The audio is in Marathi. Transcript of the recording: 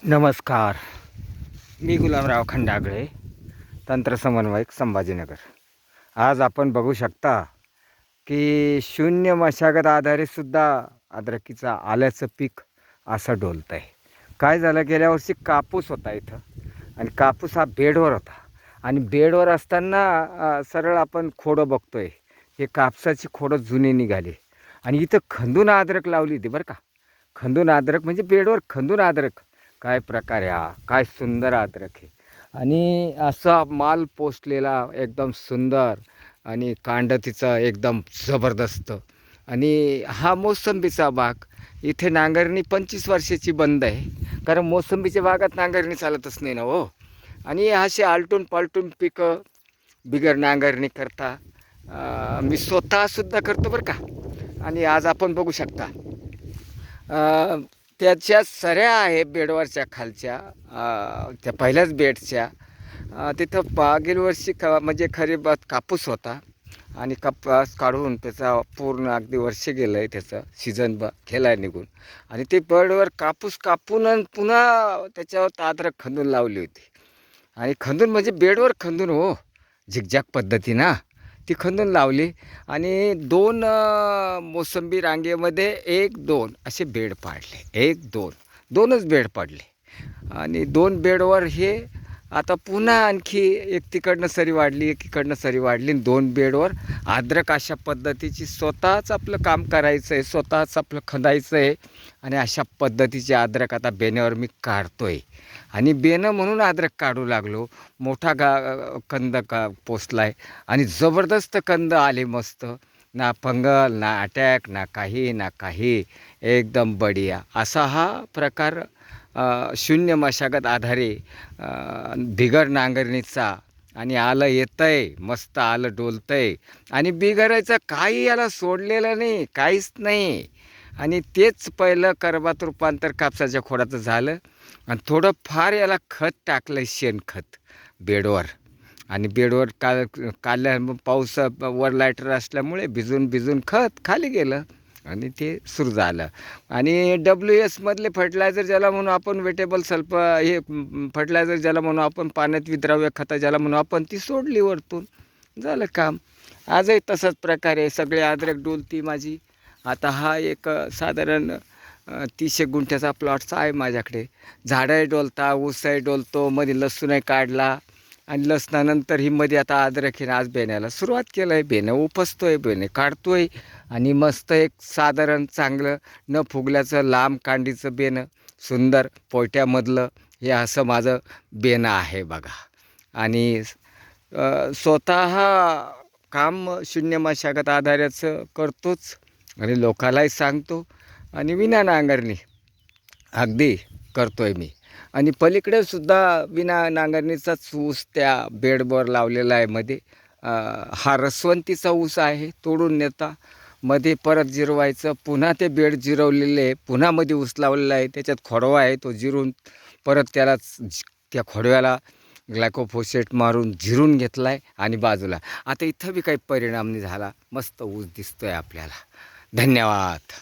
नमस्कार. मी गुलाबराव खंडागळे, तंत्रसमन्वयक, संभाजीनगर. आज आपण बघू शकता की शून्य मशागत आधारेसुद्धा अद्रकीचा आल्याचं पीक असं डोलतं आहे. काय झालं, गेल्या वर्षी कापूस होता इथं आणि कापूस हा बेडवर होता आणि बेडवर असताना सरळ आपण खोडं बघतो आहे. हे कापसाची खोडं जुनी निघाली आणि इथं खंदून अद्रक लावली होती बरं का. खंदून अद्रक म्हणजे बेडवर खंदून अद्रक. काय प्रकार आहे हा, काय सुंदर अद्रक आहे. आणि असा माल पोचलेला एकदम सुंदर आणि कांड तिचा एकदम जबरदस्त. आणि हा मोसंबीचा बाग. इथे नांगरणी 25 वर्षाची बंद आहे, कारण मोसंबीच्या बागात नांगरणी चालतच नाही ना हो. आणि असे आलटून पालटून पिकं बिगर नांगरणी करता मी स्वतःसुद्धा करतो बरं का. आणि आज आपण बघू शकता त्याच्या सऱ्या आहे बेडवरच्या खालच्या, त्या पहिल्याच बेडच्या. तिथं मागील वर्षी म्हणजे खरीपात कापूस होता आणि कापूस काढून त्याचा पूर्ण अगदी वर्ष गेलं आहे, त्याचं सीझन गेला निघून. आणि ते बेडवर कापूस कापून आणि पुन्हा त्याच्यावर अद्रक खंदून लावली होती. आणि खंदून म्हणजे बेडवर खंदून हो, झिकझॅक पद्धती ना, ती खंदून लावली. आणि दोन मोसंबी रांगेमध्ये 1-2 असे बेड पाडले. 1-2 दोनच बेड पडले. आणि 2 बेडवर हे आता पुन्हा आणखी एक तिकडनं सरी वाढली, एक इकडनं सरी वाढली. 2 बेडवर अद्रक अशा पद्धतीची स्वतःच आपलं काम करायचं आहे, स्वतःच आपलं खंदायचं आहे. आणि अशा पद्धतीचे अद्रक आता बेण्यावर मी काढतो आहे. आणि बेनं म्हणून अद्रक काढू लागलो. मोठा कंद पोचला आहे आणि जबरदस्त कंद आले मस्त. ना फंगल, ना अटॅक, ना काही. एकदम बढिया असा हा प्रकार शून्य मशागत आधारे बिगर नांगरणीचा. आणि आलं येतं आहे, मस्त आलं डोलतं आहे. आणि बिगरायचं काही याला सोडलेलं नाही, काहीच नाही. आणि तेच पहिलं कर्बात रूपांतर कापसाच्या खोडाचं झालं. आणि थोडं फार याला खत टाकलं, शेणखत बेडवर. आणि बेडवर काढल्या पाऊस वर लायटर असल्यामुळे भिजून खत खाली गेलं आणि ते सुरू झालं. आणि WSमधले फर्टिलायझर ज्याला म्हणून आपण, वेटेबल सल्फर, हे फर्टिलायझर ज्याला म्हणून आपण, पाण्यात विद्राव्य खतं ज्याला म्हणून आपण, ती सोडली वरतून, झालं काम. आजही तसाच प्रकारे सगळे अद्रक डोलती माझी. आता हा एक साधारण 30 गुंठ्याचा प्लॉटचा आहे माझ्याकडे. झाडंही डोलता, ऊसही डोलतो, मध्ये लसूणही काढला. आणि लसणानंतर ही मध्ये आता अद्रक आहे, आज बेण्याला सुरुवात केलं आहे. बेणं उपसतो आहे, बेणे काढतो आहे. आणि मस्त एक साधारण चांगलं न फुगल्याचं लांब कांडीचं बेणं, सुंदर पोयट्यामधलं, हे असं माझं बेणं आहे बघा. आणि स्वतः काम शून्य मशागत आधाराचं करतोच आणि लोकांनाही सांगतो. आणि विना नांगरणी अगदी करतो आहे मी. आणि पलीकडे सुद्धा विना नांगरणीचाच ऊस त्या बेडवर लावलेला आहे मध्ये. हा रसवंतीचा ऊस आहे, तोडून नेता मध्ये परत जिरवायचं, पुन्हा ते बेड जिरवलेले आहे, पुन्हा मध्ये ऊस लावलेला आहे. त्याच्यात खोडवा आहे, तो जिरून परत त्याला त्या खोडव्याला ग्लायकोफोसेट मारून जिरून घेतला आहे आणि बाजूला. आता इथं बी काही परिणाम नाही झाला, मस्त ऊस दिसतो आहे आपल्याला. धन्यवाद.